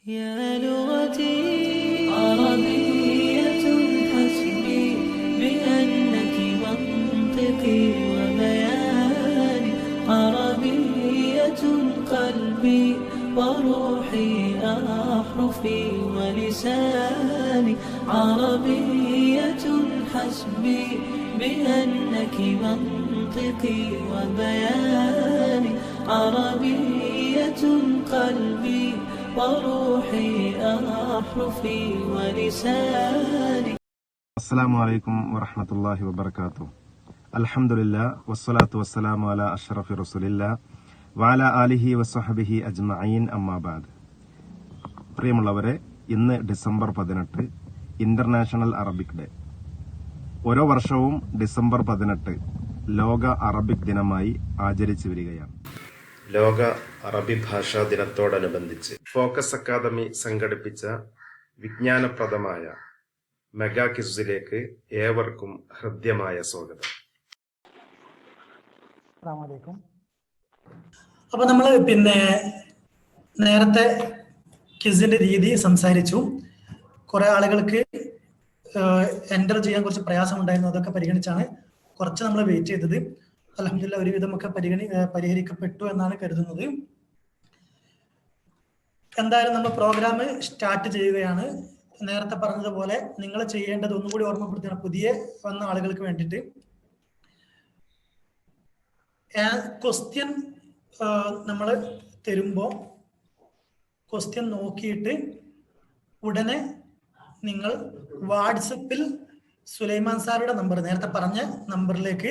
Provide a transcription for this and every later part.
يا لغتي عربية حسبي بأنك منطقي وبياني عربية قلبي وروحي أحرفي ولساني عربية حسبي بأنك منطقي وبياني عربية قلبي وروحي أحرفي ولساني. അസ്സലാമു അലൈക്കും വറഹ്മത്തുള്ളാഹി വബറകാതുഹു. അൽഹംദുലില്ലാ വസ്സലാത്തു വസ്സലാമു അലാ അഷ്റഫി റസൂലില്ലാ വഅലാ ആലിഹി വസ്വഹ്ബിഹി അജ്മഈൻ അമ്മാ ബഅദ്. പ്രിയമുള്ളവരെ, ഇന്ന് ഡിസംബർ 18 ഇന്റർനാഷണൽ അറബിക് ഡേ. ഓരോ വർഷവും ഡിസംബർ 18 ലോക അറബിക് ദിനമായി ആചരിച്ചു വരികയാണ്. ലോക അറബി ഭാഷാ ദിനത്തോടനുബന്ധിച്ച് ഫോക്കസ് അക്കാദമി സംഘടിപ്പിച്ച വിജ്ഞാനപ്രദമായ മെഗാ ക്വിസിലേക്ക് ഏവർക്കും ഹൃദ്യമായ സ്വാഗതം. അപ്പൊ നമ്മള് നേരത്തെ ക്വിസിന്റെ രീതി സംസാരിച്ചു. കുറെ ആളുകൾക്ക് എൻ്റർ ചെയ്യാൻ കുറച്ച് പ്രയാസമുണ്ടായിരുന്നു. അതൊക്കെ പരിഗണിച്ചാണ് കുറച്ച് നമ്മൾ വെയിറ്റ് ചെയ്തത്. അൽഹംദുലില്ലാഹ് ഒരുവിധമൊക്കെ പരിഹരിക്കപ്പെട്ടു എന്നാണ് കരുതുന്നത്. എന്തായാലും നമ്മൾ പ്രോഗ്രാം സ്റ്റാർട്ട് ചെയ്യുകയാണ്. നേരത്തെ പറഞ്ഞതുപോലെ നിങ്ങൾ ചെയ്യേണ്ടത് ഒന്നുകൂടി ഓർമ്മപ്പെടുത്തുകയാണ് പുതിയ വന്ന ആളുകൾക്ക് വേണ്ടിയിട്ട്. ക്വസ്റ്റ്യൻ നമ്മൾ തരുമ്പോൾ ക്വസ്റ്റ്യൻ നോക്കിയിട്ട് ഉടനെ നിങ്ങൾ വാട്സപ്പിൽ സുലൈമാൻ സാറുടെ നമ്പർ, നേരത്തെ പറഞ്ഞ നമ്പറിലേക്ക്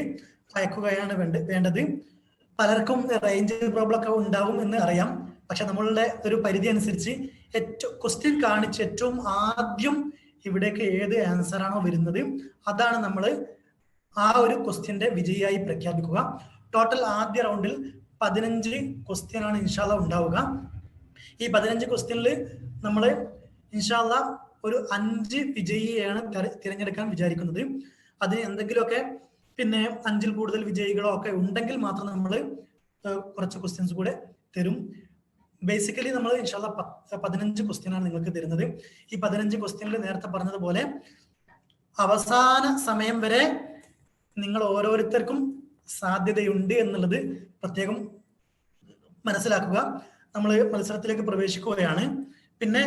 അയക്കുകയാണ് വേണ്ടത്. പലർക്കും റേഞ്ച് പ്രോബ്ലം ഒക്കെ ഉണ്ടാവും എന്ന് അറിയാം. പക്ഷെ നമ്മളുടെ ഒരു പരിധി അനുസരിച്ച് ക്വസ്റ്റ്യൻ കാണിച്ച് ഏറ്റവും ആദ്യം ഇവിടേക്ക് ഏത് ആൻസർ ആണോ വരുന്നത് അതാണ് നമ്മൾ ആ ഒരു ക്വസ്റ്റ്യന്റെ വിജയിയായി പ്രഖ്യാപിക്കുക. ടോട്ടൽ ആദ്യ റൗണ്ടിൽ 15 ക്വസ്റ്റ്യൻ ആണ് ഇൻഷാ അല്ലാഹ് ഉണ്ടാവുക. ഈ 15 ക്വസ്റ്റ്യനിൽ നമ്മൾ ഇൻഷാ അല്ലാഹ് ഒരു 5 വിജയിയെയാണ് തിരഞ്ഞെടുക്കാൻ വിചാരിക്കുന്നത്. അതിന് എന്തെങ്കിലുമൊക്കെ 5-ൽ കൂടുതൽ വിജയികളോ ഒക്കെ ഉണ്ടെങ്കിൽ മാത്രം നമ്മൾ കുറച്ച് ക്വസ്റ്റ്യൻസ് കൂടെ തരും. ബേസിക്കലി നമ്മൾ ഇൻഷാ അല്ലാഹ് 15 ക്വസ്റ്റ്യൻ ആണ് നിങ്ങൾക്ക് തരുന്നത്. ഈ 15 ക്വസ്റ്റ്യനിൽ നേരത്തെ പറഞ്ഞതുപോലെ അവസാന സമയം വരെ നിങ്ങൾ ഓരോരുത്തർക്കും സാധ്യതയുണ്ട് എന്നുള്ളത് പ്രത്യേകം മനസ്സിലാക്കുക. നമ്മൾ മത്സരത്തിലേക്ക് പ്രവേശിക്കുകയാണ്. പിന്നെ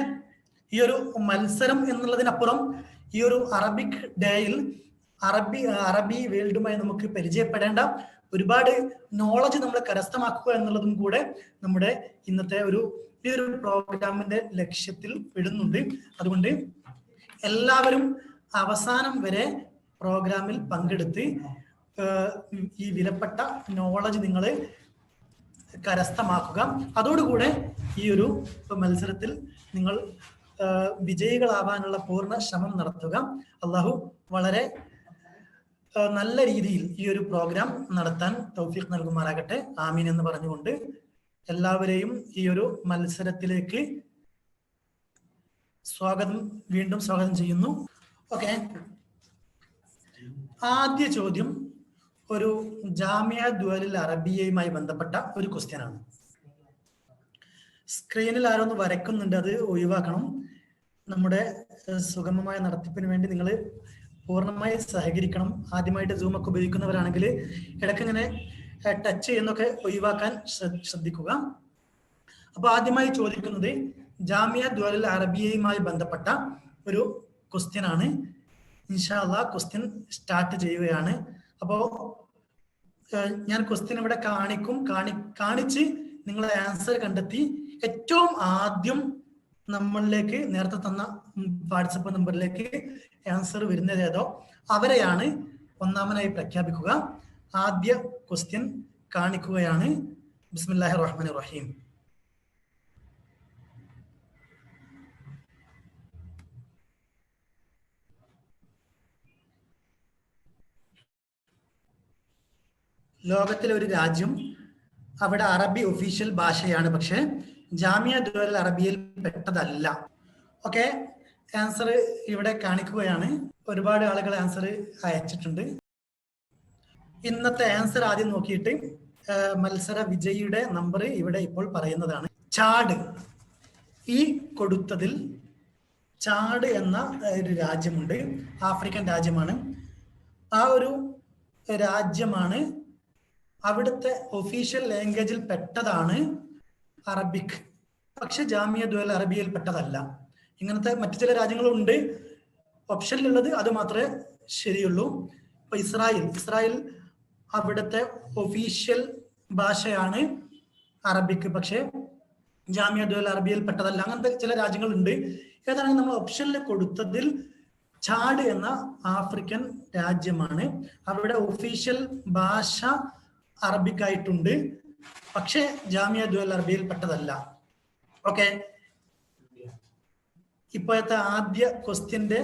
ഈ ഒരു മത്സരം എന്നുള്ളതിനപ്പുറം ഈ ഒരു അറബിക് ഡേയിൽ അറബി വേൾഡുമായി നമുക്ക് പരിചയപ്പെടേണ്ട ഒരുപാട് നോളജ് നമ്മൾ കരസ്ഥമാക്കുക എന്നുള്ളതും കൂടെ നമ്മുടെ ഇന്നത്തെ ഈ ഒരു പ്രോഗ്രാമിന്റെ ലക്ഷ്യത്തിൽ പെടുന്നുണ്ട്. അതുകൊണ്ട് എല്ലാവരും അവസാനം വരെ പ്രോഗ്രാമിൽ പങ്കെടുത്ത് ഈ വിലപ്പെട്ട നോളജ് നിങ്ങൾ കരസ്ഥമാക്കുക. അതോടുകൂടെ ഈ ഒരു മത്സരത്തിൽ നിങ്ങൾ വിജയികളാവാനുള്ള പൂർണ്ണ ശ്രമം നടത്തുക. അള്ളാഹു വളരെ നല്ല രീതിയിൽ ഈ ഒരു പ്രോഗ്രാം നടത്താൻ തൗഫീഖ് നൽകുമാറാകട്ടെ. ആമീൻ എന്ന് പറഞ്ഞുകൊണ്ട് എല്ലാവരെയും ഈ ഒരു മത്സരത്തിലേക്ക് വീണ്ടും സ്വാഗതം ചെയ്യുന്നു. ഓക്കെ, ആദ്യ ചോദ്യം ഒരു ജാമിയ ദുവലുൽ അറബിയയുമായി ബന്ധപ്പെട്ട ഒരു ക്വസ്റ്റ്യൻ ആണ്. സ്ക്രീനിൽ ആരൊന്ന് വരയ്ക്കുന്നുണ്ട്, അത് ഒഴിവാക്കണം. നമ്മുടെ സുഗമമായ നടത്തിപ്പിന് വേണ്ടി നിങ്ങൾ പൂർണ്ണമായി സഹകരിക്കണം. ആദ്യമായിട്ട് സൂം ഒക്കെ ഉപയോഗിക്കുന്നവരാണെങ്കിൽ ഇടയ്ക്ക് ഇങ്ങനെ ടച്ച് ചെയ്യുന്നൊക്കെ ഒഴിവാക്കാൻ ശ്രദ്ധിക്കുക. അപ്പൊ ആദ്യമായി ചോദിക്കുന്നത് ജാമിയ ദുവലുൽ അറബിയയുമായി ബന്ധപ്പെട്ട ഒരു ക്വസ്റ്റ്യൻ ആണ്. ഇൻഷാ അല്ലാഹ് ക്വസ്റ്റ്യൻ സ്റ്റാർട്ട് ചെയ്യുകയാണ്. അപ്പോ ഞാൻ ക്വസ്റ്റ്യൻ ഇവിടെ കാണിച്ച് നിങ്ങളെ ആൻസർ കണ്ടെത്തി ഏറ്റവും ആദ്യം നമ്മളിലേക്ക് നേരത്തെ തന്ന വാട്സപ്പ് നമ്പറിലേക്ക് ആൻസർ വരുന്നത് ഏതോ അവരെയാണ് ഒന്നാമനായി പ്രഖ്യാപിക്കുക. ആദ്യ ക്വസ്റ്റ്യൻ കാണിക്കുകയാണ്. ബിസ്മില്ലാഹിർ റഹ്മാനിർ റഹീം. ലോകത്തിലെ ഒരു രാജ്യം, അവിടെ അറബി ഒഫീഷ്യൽ ഭാഷയാണ്, പക്ഷെ ജാമിയ ദുവലുൽ അറബിയയിൽ പെട്ടതല്ല. ഓക്കെ, ആൻസർ ഇവിടെ കാണിക്കുകയാണ്. ഒരുപാട് ആളുകൾ ആൻസർ അയച്ചിട്ടുണ്ട്. ഇന്നത്തെ ആൻസർ ആദ്യം നോക്കിയിട്ട് മത്സര വിജയിയുടെ നമ്പർ ഇവിടെ ഇപ്പോൾ പറയുന്നതാണ്. ചാട് ഈ കൊടുത്തതിൽ ചാഡ് എന്ന ഒരു രാജ്യമുണ്ട്, ആഫ്രിക്കൻ രാജ്യമാണ്. ആ ഒരു രാജ്യമാണ്, അവിടുത്തെ ഒഫീഷ്യൽ ലാംഗ്വേജിൽ പെട്ടതാണ് അറബിക്. പക്ഷെ ജാമിയ ദുൽ അറബിയയിൽ പെട്ടതല്ല. ഇങ്ങനത്തെ മറ്റു ചില രാജ്യങ്ങളുണ്ട് ഓപ്ഷനിലുള്ളത്, അത് മാത്രമേ ശരിയുള്ളൂ. ഇപ്പൊ ഇസ്രായേൽ അവിടുത്തെ ഒഫീഷ്യൽ ഭാഷയാണ് അറബിക്, പക്ഷെ ജാമിയ ദുൽ അറബിയയിൽ പെട്ടതല്ല. അങ്ങനത്തെ ചില രാജ്യങ്ങളുണ്ട്. ഏതാണ് നമ്മൾ ഓപ്ഷനിൽ കൊടുത്തതിൽ ചാഡ് എന്ന ആഫ്രിക്കൻ രാജ്യമാണ്. അവിടെ ഒഫീഷ്യൽ ഭാഷ അറബിക് ആയിട്ടുണ്ട്, പക്ഷെ ജാമിയ ദുൽ അറബിയയിൽ പെട്ടതല്ല. ഓക്കെ, ഇപ്പോഴത്തെ ആദ്യ ക്വസ്റ്റ്യന്റെ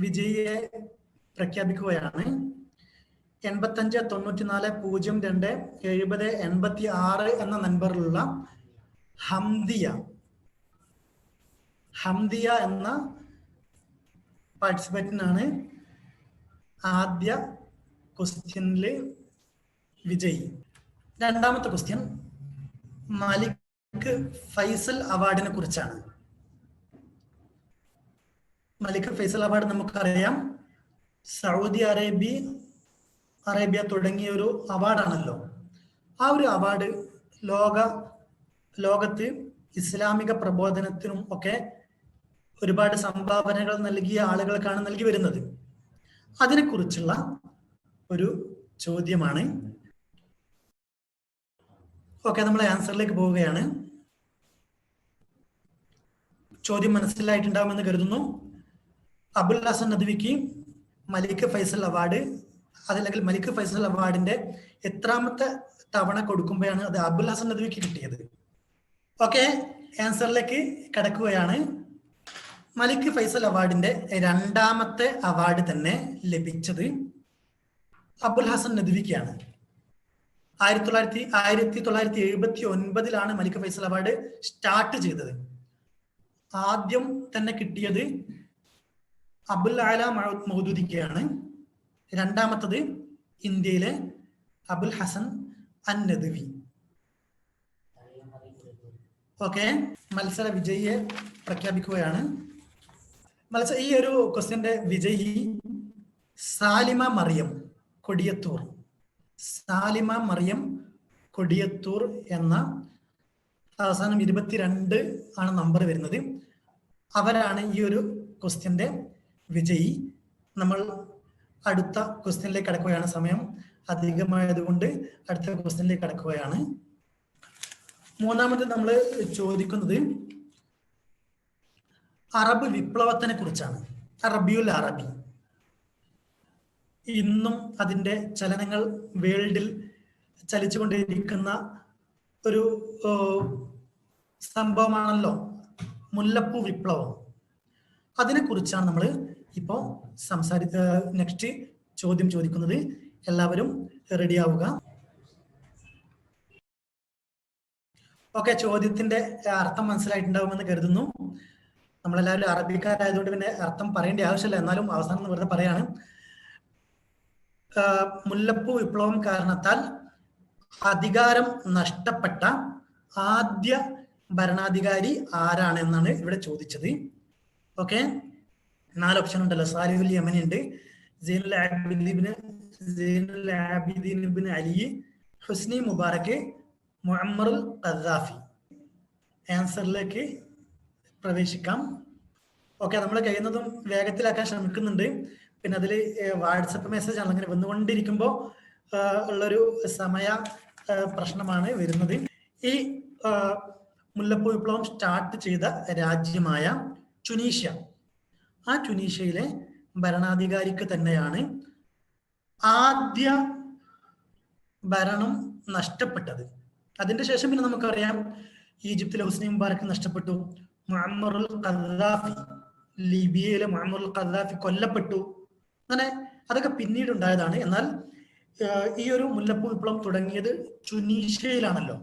വിജയിയെ പ്രഖ്യാപിക്കുകയാണ്. 8594027086 എന്ന നമ്പറിലുള്ള ഹംദിയ എന്ന പാർട്ടിസിപ്പന്റിനാണ് ആദ്യ ക്വസ്റ്റ്യനില് വിജയി. രണ്ടാമത്തെ ക്വസ്റ്റ്യൻ മലിക് ഫൈസൽ അവാർഡിനെ കുറിച്ചാണ്. മലിക് ഫൈസൽ അവാർഡ് നമുക്കറിയാം, സൗദി അറേബ്യ തുടങ്ങിയ ഒരു അവാർഡാണല്ലോ. ആ ഒരു അവാർഡ് ലോകത്ത് ഇസ്ലാമിക പ്രബോധനത്തിനും ഒക്കെ ഒരുപാട് സംഭാവനകൾ നൽകിയ ആളുകൾക്കാണ് നൽകി വരുന്നത്. അതിനെക്കുറിച്ചുള്ള ഒരു ചോദ്യമാണ്. ഓക്കെ, നമ്മൾ ആൻസറിലേക്ക് പോവുകയാണ്. ചോദ്യം മനസ്സിലായിട്ടുണ്ടാവുമെന്ന് കരുതുന്നു. അബുൽ ഹസൻ നദ്വിക്ക് മലിക് ഫൈസൽ അവാർഡ്, അതല്ലെങ്കിൽ മലിക് ഫൈസൽ അവാർഡിന്റെ എത്രാമത്തെ തവണ കൊടുക്കുമ്പോഴാണ് അത് അബുൽ ഹസൻ നദ്വിക്ക് കിട്ടിയത്? ഓക്കെ, ആൻസറിലേക്ക് കടക്കുകയാണ്. മലിക് ഫൈസൽ അവാർഡിന്റെ രണ്ടാമത്തെ അവാർഡ് തന്നെ ലഭിച്ചത് അബുൽ ഹസൻ നദ്വിക്കാണ്. 1979 മലിക് ഫൈസൽ അവാർഡ് സ്റ്റാർട്ട് ചെയ്തത്. ആദ്യം തന്നെ കിട്ടിയത് അബുൽ അല മൗദൂദിക്കാണ്. രണ്ടാമത്തത് ഇന്ത്യയിലെ അബുൽ ഹസൻ അൻ നദ്വി. ഓക്കെ, മത്സര വിജയിയെ പ്രഖ്യാപിക്കുകയാണ്. ഈ ഒരു ക്വസ്റ്റ്യന്റെ വിജയി സാലിമ മറിയം കൊടിയത്തൂർ എന്ന അവസാനം 22 ആണ് നമ്പർ വരുന്നത്. അവരാണ് ഈ ഒരു ക്വസ്റ്റ്യന്റെ വിജയി. നമ്മൾ അടുത്ത ക്വസ്റ്റ്യനിലേക്ക് കടക്കുകയാണ്. സമയം അധികമായതുകൊണ്ട് അടുത്ത ക്വസ്റ്റ്യനിലേക്ക് കടക്കുകയാണ്. മൂന്നാമത് നമ്മൾ ചോദിക്കുന്നത് അറബ് വിപ്ലവത്തിനെ കുറിച്ചാണ്. റബീഉൽ അറബി. ഇന്നും അതിന്റെ ചലനങ്ങൾ വേൾഡിൽ ചലിച്ചുകൊണ്ടിരിക്കുന്ന ഒരു സംഭവമാണല്ലോ മുല്ലപ്പൂ വിപ്ലവം. അതിനെക്കുറിച്ചാണ് നമ്മൾ ഇപ്പോൾ നെക്സ്റ്റ് ചോദ്യം ചോദിക്കുന്നത്. എല്ലാവരും റെഡി ആവുക. ഓക്കെ, ചോദ്യത്തിന്റെ അർത്ഥം മനസ്സിലായിട്ടുണ്ടാവുമെന്ന് കരുതുന്നു. നമ്മളെല്ലാവരും അറബിക്കാരായതുകൊണ്ട് പിന്നെ അർത്ഥം പറയേണ്ട ആവശ്യമില്ല, എന്നാലും അവസാനം വെറുതെ പറയാണ്. മുല്ലപ്പൂ വിപ്ലവം കാരണത്താൽ അധികാരം നഷ്ടപ്പെട്ട ആദ്യ ഭരണാധികാരി ആരാണെന്നാണ് ഇവിടെ ചോദിച്ചത്. ഓക്കെ, 4 ഓപ്ഷൻ ഉണ്ടല്ലോ. സാലിഹുൽ യമനി ഉണ്ട്, സൈനുൽ ആബിദീൻ ഇബ്നു അലി, ഹുസ്നി മുബാറക്, മുഅമ്മറുൽ ഖദ്ദാഫി. ആൻസറിലേക്ക് പ്രവേശിക്കാം. ഓക്കെ, നമ്മൾ കഴിയുന്നതും വേഗത്തിലാക്കാൻ ശ്രമിക്കുന്നുണ്ട്. പിന്നെ അതിൽ വാട്സപ്പ് മെസ്സേജ് ആണ് അങ്ങനെ വന്നുകൊണ്ടിരിക്കുമ്പോൾ ഉള്ളൊരു സമയ പ്രശ്നമാണ് വരുന്നത്. ഈ മുല്ലപ്പൂ വിപ്ലവം സ്റ്റാർട്ട് ചെയ്ത രാജ്യമായ ട്യൂണീഷ്യ, ആ ട്യൂണീഷ്യയിലെ ഭരണാധികാരിക്ക് തന്നെയാണ് ആദ്യ ഭരണം നഷ്ടപ്പെട്ടത്. അതിന്റെ ശേഷം പിന്നെ നമുക്കറിയാം ഈജിപ്തിലെ ഹുസ്നി മുബാറക്ക് നഷ്ടപ്പെട്ടു, മുഅമ്മറുൽ ഖദ്ദാഫി, ലിബിയയിലെ മുഅമ്മറുൽ ഖദ്ദാഫി കൊല്ലപ്പെട്ടു. അങ്ങനെ അതൊക്കെ പിന്നീട് ഉണ്ടായതാണ്. എന്നാൽ ഈ ഒരു മുല്ലപ്പൂ വിപ്ലവം തുടങ്ങിയത് ട്യൂണീഷ്യയിലാണല്ലോ.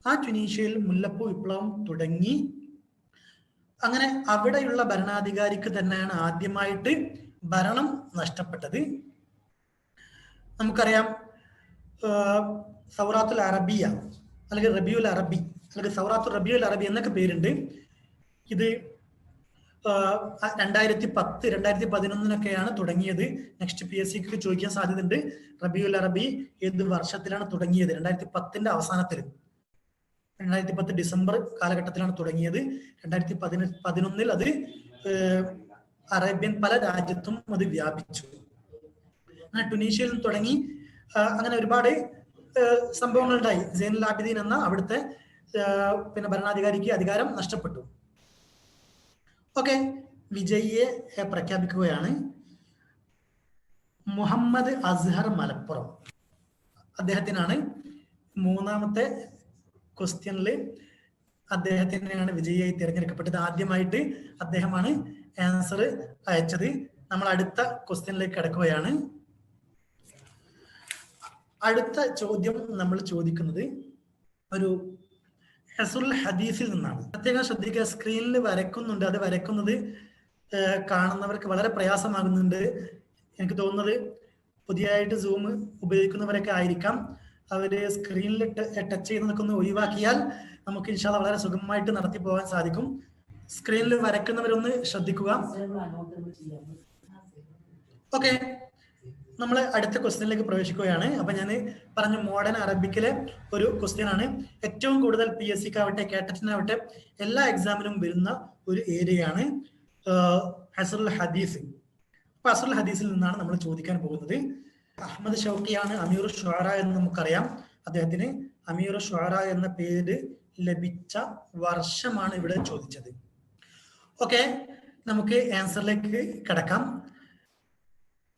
ആ ട്യൂണീഷ്യയിൽ മുല്ലപ്പൂ വിപ്ലവം തുടങ്ങി. അങ്ങനെ അവിടെയുള്ള ഭരണാധികാരിക്ക് തന്നെയാണ് ആദ്യമായിട്ട് ഭരണം നഷ്ടപ്പെട്ടത്. നമുക്കറിയാം സൗറാത്തുൽ അറബിയ അല്ലെങ്കിൽ റബീഉൽ അറബി അല്ലെങ്കിൽ സൗറാത്തുൽ റബീഉൽ അറബി എന്നൊക്കെ പേരുണ്ട്. ഇത് 2010, 2011 തുടങ്ങിയത്. നെക്സ്റ്റ് PSCക്ക് ചോദിക്കാൻ സാധ്യതയുണ്ട്. റബീഉൽ അറബി ഏത് വർഷത്തിലാണ് തുടങ്ങിയത്? 2010 അവസാനത്തിൽ, 2010 ഡിസംബർ കാലഘട്ടത്തിലാണ് തുടങ്ങിയത്. 2011 അത് അറേബ്യൻ പല രാജ്യത്തും അത് വ്യാപിച്ചു. അങ്ങനെ ടുണീഷ്യയിൽ നിന്ന് തുടങ്ങി അങ്ങനെ ഒരുപാട് സംഭവങ്ങൾ ഉണ്ടായി. സൈനുൽ ആബിദീൻ എന്ന അവിടുത്തെ പിന്നെ ഭരണാധികാരിക്ക് അധികാരം നഷ്ടപ്പെട്ടു. ഓക്കെ, വിജയിയെ പ്രഖ്യാപിക്കുകയാണ്. മുഹമ്മദ് അസ്ഹർ മലപ്പുറം, അദ്ദേഹത്തിനാണ് മൂന്നാമത്തെ ക്വസ്റ്റ്യനിൽ അദ്ദേഹത്തിനെയാണ് വിജയിയായി തിരഞ്ഞെടുക്കപ്പെട്ടത്. ആദ്യമായിട്ട് അദ്ദേഹമാണ് ആൻസർ അയച്ചത്. നമ്മൾ അടുത്ത ക്വസ്റ്റ്യനിലേക്ക് കടക്കുകയാണ്. അടുത്ത ചോദ്യം നമ്മൾ ചോദിക്കുന്നത് ഒരു അസുൽ ഹദീസിൽ നിന്നാണ്. പ്രത്യേകം ശ്രദ്ധിക്കുക, സ്ക്രീനിൽ വരയ്ക്കുന്നുണ്ട്. അത് വരയ്ക്കുന്നത് കാണുന്നവർക്ക് വളരെ പ്രയാസമാകുന്നുണ്ട്. എനിക്ക് തോന്നുന്നത് പുതിയതായിട്ട് സൂം ഉപയോഗിക്കുന്നവരൊക്കെ ആയിരിക്കാം. അവര് സ്ക്രീനിൽ ടച്ച് ചെയ്യുന്നതൊക്കെ ഒന്ന് ഒഴിവാക്കിയാൽ നമുക്ക് ഇൻഷാ അല്ലാഹ് വളരെ സുഗമമായിട്ട് നടത്തി പോകാൻ സാധിക്കും. സ്ക്രീനിൽ വരയ്ക്കുന്നവരൊന്ന് ശ്രദ്ധിക്കുക. ഓക്കെ, നമ്മൾ അടുത്ത ക്വസ്റ്റ്യനിലേക്ക് പ്രവേശിക്കുകയാണ്. അപ്പൊ ഞാൻ പറഞ്ഞ മോഡേൺ അറബിക്കിലെ ഒരു ക്വസ്റ്റ്യൻ ആണ്. ഏറ്റവും കൂടുതൽ PSCക്കാവട്ടെ കാറ്ററ്റിനാവട്ടെ എല്ലാ എക്സാമിനും വരുന്ന ഒരു ഏരിയയാണ് അസ്റുൽ ഹദീസ്. അപ്പൊ അസ്റുൽ ഹദീസിൽ നിന്നാണ് നമ്മൾ ചോദിക്കാൻ പോകുന്നത്. അഹമ്മദ് ഷൗക്കിയാണ് അമീർ ഷുഅറ എന്ന് നമുക്കറിയാം. അദ്ദേഹത്തിന് അമീർ ഷുഅറ എന്ന പേര് ലഭിച്ച വർഷമാണ് ഇവിടെ ചോദിച്ചത്. ഓക്കെ, നമുക്ക് ആൻസറിലേക്ക് കടക്കാം.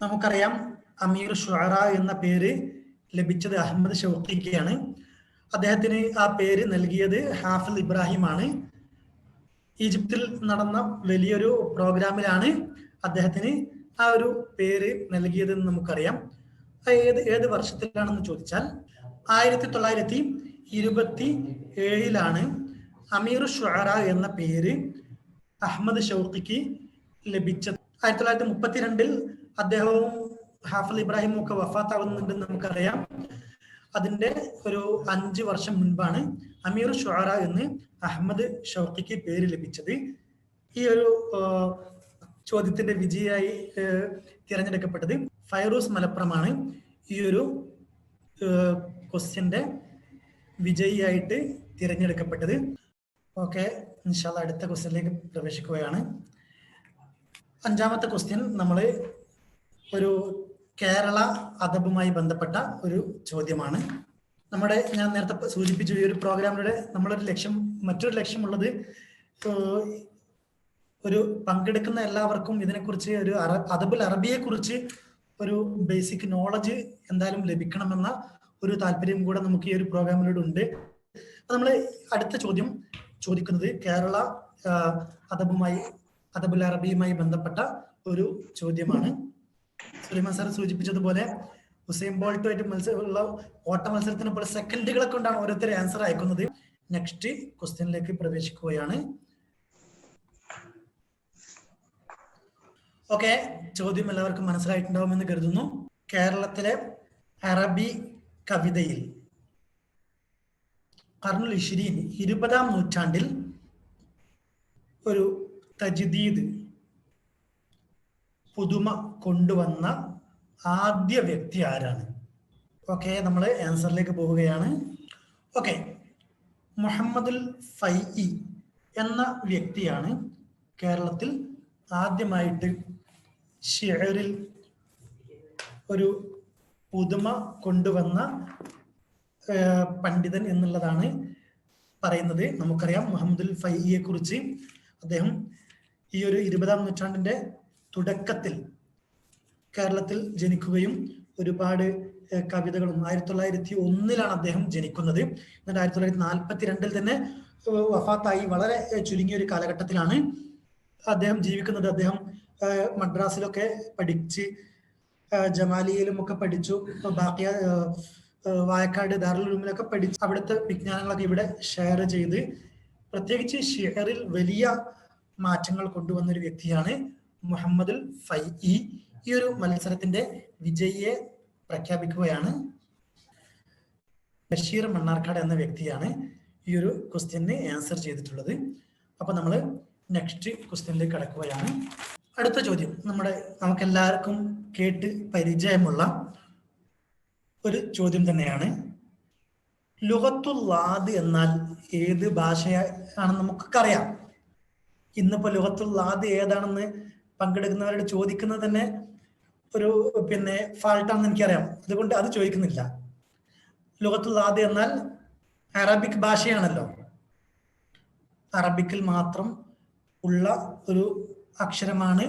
നമുക്കറിയാം അമീർ ഷുഅറ എന്ന പേര് ലഭിച്ചത് അഹമ്മദ് ഷൗക്കിക്കാണ്. അദ്ദേഹത്തിന് ആ പേര് നൽകിയത് ഹാഫിൽ ഇബ്രാഹിം ആണ്. ഈജിപ്തിൽ നടന്ന വലിയൊരു പ്രോഗ്രാമിലാണ് അദ്ദേഹത്തിന് ആ ഒരു പേര് നൽകിയതെന്ന് നമുക്കറിയാം. ഏത് വർഷത്തിലാണെന്ന് ചോദിച്ചാൽ 1927 അമീർ ഷുഅറ എന്ന പേര് അഹമ്മദ് ഷൗക്കിക്ക് ലഭിച്ചത്. 1932 അദ്ദേഹവും ഹാഫിൽ ഇബ്രാഹിമും ഒക്കെ വഫാത്താവുന്നുണ്ടെന്ന് നമുക്കറിയാം. അതിന്റെ ഒരു 5 വർഷം മുൻപാണ് അമീർ ഷുഅറ എന്ന് അഹമ്മദ് ഷൗക്കിക്ക് പേര് ലഭിച്ചത്. ഈ ഒരു ചോദ്യത്തിന്റെ വിജയിയായി തിരഞ്ഞെടുക്കപ്പെട്ടത് ഫൈറൂസ് മലപ്പുറമാണ്. ഈ ഒരു ക്വസ്റ്റ്യന്റെ വിജയിയായിട്ട് തിരഞ്ഞെടുക്കപ്പെട്ടത്. ഓക്കെ, ഇൻഷാ അല്ലാഹ് അടുത്ത ക്വസ്റ്റ്യനിലേക്ക് പ്രവേശിക്കുകയാണ്. 5ാമത്തെ ക്വസ്റ്റ്യൻ നമ്മൾ ഒരു കേരള അദബുമായി ബന്ധപ്പെട്ട ഒരു ചോദ്യമാണ്. ഞാൻ നേരത്തെ സൂചിപ്പിച്ചു, ഈ ഒരു പ്രോഗ്രാമിലൂടെ മറ്റൊരു ലക്ഷ്യമുള്ളത് ഒരു പങ്കെടുക്കുന്ന എല്ലാവർക്കും ഇതിനെക്കുറിച്ച് ഒരു അദബുൽ അറബിയെ കുറിച്ച് ഒരു ബേസിക് നോളജ് എന്തായാലും ലഭിക്കണമെന്ന ഒരു താല്പര്യം കൂടെ നമുക്ക് ഈ ഒരു പ്രോഗ്രാമിലൂടെ ഉണ്ട്. നമ്മൾ അടുത്ത ചോദ്യം ചോദിക്കുന്നത് കേരള അദബുൽ അറബിയുമായി ബന്ധപ്പെട്ട ഒരു ചോദ്യമാണ്. സുലൈമാൻ സാർ സൂചിപ്പിച്ചതുപോലെ ഹുസൈൻ ബോൾട്ടുമായിട്ട് ഉള്ള ഓട്ട മത്സരത്തിന് പോലെ സെക്കൻഡുകളെ കൊണ്ടാണ് ഓരോരുത്തർ ആൻസർ അയക്കുന്നത്. നെക്സ്റ്റ് ക്വസ്റ്റ്യനിലേക്ക് പ്രവേശിക്കുകയാണ്. ഓക്കെ, ചോദ്യം എല്ലാവർക്കും മനസ്സിലായിട്ടുണ്ടാവുമെന്ന് കരുതുന്നു. കേരളത്തിലെ അറബി കവിതയിൽ ഖർനുൽ ഇശ്രീൻ 20ാം നൂറ്റാണ്ടിൽ ഒരു തജ്ദീദ് പുതുമ കൊണ്ടുവന്ന ആദ്യ വ്യക്തി ആരാണ്? ഓക്കെ, നമ്മൾ ആൻസറിലേക്ക് പോവുകയാണ്. ഓക്കെ, മുഹമ്മദുൽ ഫൈഇ എന്ന വ്യക്തിയാണ് കേരളത്തിൽ ആദ്യമായിട്ട് ഷിഅറിൽ ഒരു പുതുമ കൊണ്ടുവന്ന പണ്ഡിതൻ എന്നുള്ളതാണ് പറയുന്നത്. നമുക്കറിയാം മുഹമ്മദുൽ ഫൈഇയെ കുറിച്ച്. അദ്ദേഹം ഈ ഒരു 20ാം നൂറ്റാണ്ടിന്റെ തുടക്കത്തിൽ കേരളത്തിൽ ജനിക്കുകയും ഒരുപാട് കവിതകളും 1901 അദ്ദേഹം ജനിക്കുന്നത്. എന്നിട്ട് 1942 തന്നെ വഫാത്തായി. വളരെ ചുരുങ്ങിയ ഒരു കാലഘട്ടത്തിലാണ് അദ്ദേഹം ജീവിക്കുന്നത്. അദ്ദേഹം മദ്രാസിലൊക്കെ പഠിച്ച് ജമാലിയയിലും ഒക്കെ പഠിച്ചു. ബാക്കിയ വായക്കാട് ദാറുൽ ഉലൂമിലൊക്കെ പഠിച്ച് അവിടുത്തെ വിജ്ഞാനങ്ങളൊക്കെ ഇവിടെ ഷെയർ ചെയ്ത് പ്രത്യേകിച്ച് ഷിഅറിൽ വലിയ മാറ്റങ്ങൾ കൊണ്ടുവന്ന ഒരു വ്യക്തിയാണ് മുഹമ്മദുൽ ഫൈഇ. ഈ ഒരു മത്സരത്തിന്റെ വിജയിയെ പ്രഖ്യാപിക്കുകയാണ്. ബഷീർ മണ്ണാർക്കാട് എന്ന വ്യക്തിയാണ് ഈ ഒരു ക്വസ്റ്റ്യന് ആൻസർ ചെയ്തിട്ടുള്ളത്. അപ്പൊ നമ്മൾ നെക്സ്റ്റ് ക്വസ്റ്റ്യനിലേക്ക് കടക്കുകയാണ്. അടുത്ത ചോദ്യം നമുക്കെല്ലാവർക്കും കേട്ട് പരിചയമുള്ള ഒരു ചോദ്യം തന്നെയാണ്. ലുഗത്തുൽ ലാദ് എന്നാൽ ഏത് ഭാഷയാണെന്ന് നമുക്കറിയാം. ഇന്നിപ്പോ ലുഗത്തുൽ ലാദ് ഏതാണെന്ന് പങ്കെടുക്കുന്നവരോട് ചോദിക്കുന്നത് തന്നെ ഒരു ഫാൾട്ടാണെന്ന് എനിക്കറിയാം. അതുകൊണ്ട് അത് ചോദിക്കുന്നില്ല. ലുഗത്തുൽ ലാദ് എന്നാൽ അറബിക് ഭാഷയാണല്ലോ. അറബിക്കിൽ മാത്രം ഉള്ള ഒരു അക്ഷരമാണ്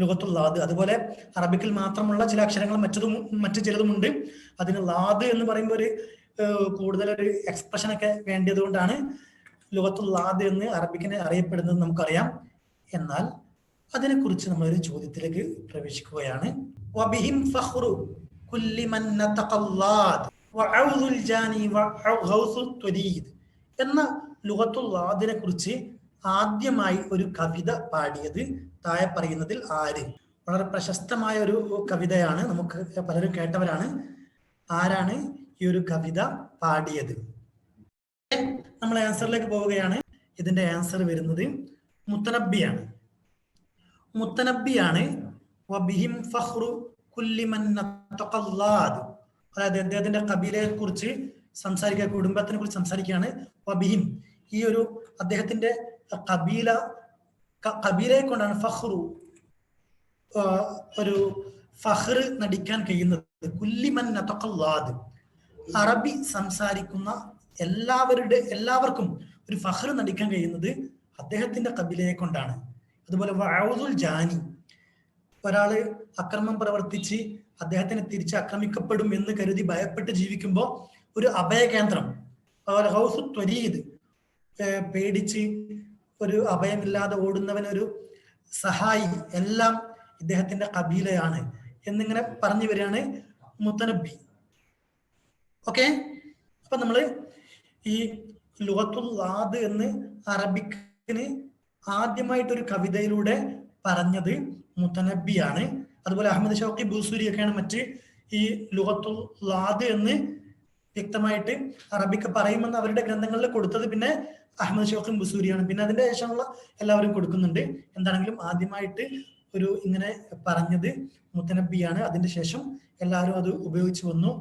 ലുഗത്തുൽ ലാദ്. അതുപോലെ അറബിക്കിൽ മാത്രമുള്ള ചില അക്ഷരങ്ങൾ മറ്റു ചിലതുമുണ്ട്. അതിന് ലാദ് എന്ന് പറയുമ്പോൾ കൂടുതലൊരു എക്സ്പ്രഷൻ ഒക്കെ വേണ്ടിയത് കൊണ്ടാണ് ലുഗത്തുൽ ലാദ് എന്ന് അറബിക്കിനെ അറിയപ്പെടുന്നത് നമുക്കറിയാം. എന്നാൽ അതിനെക്കുറിച്ച് നമ്മളൊരു ചോദ്യത്തിലേക്ക് പ്രവേശിക്കുകയാണ്. വബിഹിം ഫഖ്റു കുല്ലി മൻ നതഖല്ലാദ് വഅഊദുൽ ജാനി വഅഗൗസുൽ ത്വരീദ് എന്ന ലുഗത്തുൽ ലാദിനെ കുറിച്ച് ആദ്യമായി ഒരു കവിത പാടിയത് താഴെ പറയുന്നതിൽ ആര്? വളരെ പ്രശസ്തമായ ഒരു കവിതയാണ്, നമുക്ക് പലരും കേട്ടവരാണ്. ആരാണ് ഈ ഒരു കവിത പാടിയത്? നമ്മൾ ആൻസറിലേക്ക് പോവുകയാണ്. ഇതിന്റെ ആൻസർ വരുന്നത് മുത്തനബ്ബിയാണ്. മുത്തനബ്ബിയാണ് വബിഹിം ഫഖ്റു കുല്ലി മൻ നതഖല്ലാദ്. അതായത് അദ്ദേഹത്തിന്റെ കബീലയെ കുറിച്ച് സംസാരിക്കുക, കുടുംബത്തിനെ കുറിച്ച് സംസാരിക്കുകയാണ്. വബിഹിം, ഈ ഒരു അദ്ദേഹത്തിന്റെ കബീലയെ കൊണ്ടാണ് ഫഖ്റു, ഒരു ഫഖ്ർ നടിക്കാൻ കഴിയുന്നത്. കുല്ലി മൻ നതഖല്ലാദ്, അറബി സംസാരിക്കുന്ന എല്ലാവർക്കും ഒരു ഫഖ്ർ നടിക്കാൻ കഴിയുന്നത് അദ്ദേഹത്തിന്റെ കബീലയെ കൊണ്ടാണ്. അതുപോലെ വഅഊദുൽ ജാനി, ഒരാള് അക്രമം പ്രവർത്തിച്ച് അദ്ദേഹത്തിനെ തിരിച്ച് ആക്രമിക്കപ്പെടും എന്ന് കരുതി ഭയപ്പെട്ട് ജീവിക്കുമ്പോൾ ഒരു അഭയകേന്ദ്രം, അതുപോലെ ഗൗസു ത്വരീദ്, പേടിച്ച് ഒരു അഭയമില്ലാതെ ഓടുന്നവനൊരു സഹായി, എല്ലാം ഇദ്ദേഹത്തിന്റെ കബീലയാണ് എന്നിങ്ങനെ പറഞ്ഞു വരികയാണ് മുത്തനബി. ഓക്കെ, അപ്പൊ നമ്മള് ഈ ലുഗത്തുൽ ലാദ് എന്ന് അറബിക്കിന് ആദ്യമായിട്ടൊരു കവിതയിലൂടെ പറഞ്ഞത് മുത്തനബിയാണ്. അതുപോലെ അഹമ്മദ് ഷൗക്കി ബൂസൂരി ഒക്കെയാണ് മറ്റ് ഈ ലുഗത്തുൽ ലാദ് എന്ന് വ്യക്തമായിട്ട് അറബിക്ക് പറയുമെന്ന് അവരുടെ ഗ്രന്ഥങ്ങളിൽ കൊടുത്തത് പിന്നെ അഹമ്മദ് ഷൗക്കി ബൂസൂരിയാണ്. പിന്നെ അതിന്റെ ശേഷമുള്ള എല്ലാവരും കൊടുക്കുന്നുണ്ട്. എന്താണെങ്കിലും ആദ്യമായിട്ട് ഒരു ഇങ്ങനെ പറഞ്ഞത് മുത്തനബിയാണ്. അതിന്റെ ശേഷം എല്ലാവരും അത് ഉപയോഗിച്ചു വന്നു.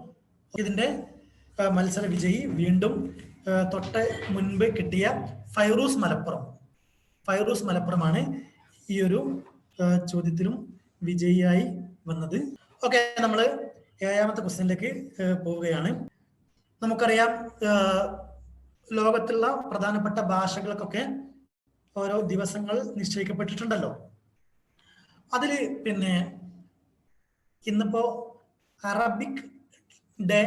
ഇതിന്റെ മത്സര വിജയി വീണ്ടും തൊട്ട് മുൻപ് കിട്ടിയ ഫൈറൂസ് മലപ്പുറമാണ് ഈ ഒരു ചോദ്യത്തിലും വിജയിയായി വന്നത്. ഓക്കെ, നമ്മൾ 7ാമത്തെ ക്വസ്റ്റ്യനിലേക്ക് പോവുകയാണ്. നമുക്കറിയാം, ലോകത്തുള്ള പ്രധാനപ്പെട്ട ഭാഷകൾക്കൊക്കെ ഓരോ ദിവസങ്ങൾ നിശ്ചയിക്കപ്പെട്ടിട്ടുണ്ടല്ലോ. അതില് ഇന്നിപ്പോ അറബിക് ഡേ